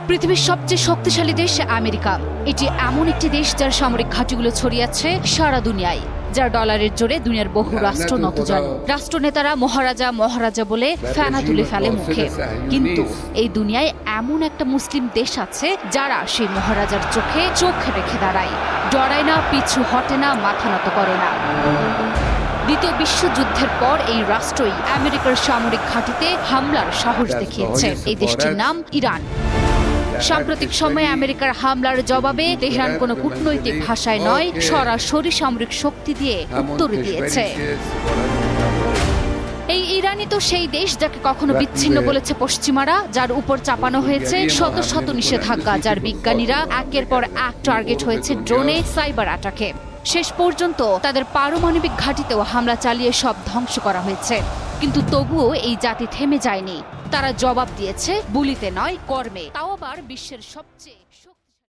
পৃথিবীর সবচেয়ে শক্তিশালী দেশ আমেরিকা। এটি এমন একটি দেশ যার সামরিক ঘাঁটিগুলো ছড়িয়ে আছে সারা দুনিয়ায়, যার ডলারের জোরে দুনিয়ার বহু রাষ্ট্র নতজানু। রাষ্ট্রনেতারা মহারাজা মহারাজা বলে ফেনা তুলে ফেলে মুখে, কিন্তু এই দুনিয়ায় এমন একটা মুসলিম দেশ আছে যারা সেই মহারাজার চোখে চোখ রেখে দাঁড়ায়, ডরায় না, পিছু হটে না, মাথা নত করে না। দ্বিতীয় বিশ্বযুদ্ধের পর এই রাষ্ট্রই আমেরিকার সামরিক ঘাঁটিতে হামলার সাহস দেখিয়েছে। এই দেশটির নাম ইরান। সাম্প্রতিক সময়ে আমেরিকার হামলার জবাবে তেহরান কোনো কূটনৈতিক ভাষায় নয়, সরাসরি সামরিক শক্তি দিয়ে উত্তর দিয়েছে। এই ইরানই তো সেই দেশ যাকে কখনো বিচ্ছিন্ন বলেছে পশ্চিমারা, যার উপর চাপানো হয়েছে শত শত নিষেধাজ্ঞা, যার বিজ্ঞানীরা একের পর এক টার্গেট হয়েছে ড্রোনে, সাইবার অ্যাটাকে। শেষ পর্যন্ত তাদের পারমাণবিক ঘাঁটিতেও হামলা চালিয়ে সব ধ্বংস করা হয়েছে। কিন্তু তবুও এই জাতি থেমে যায়নি। তারা জবাব দিয়েছে বুলিতে নয়, কর্মে, তাও আবার বিশ্বের সবচেয়ে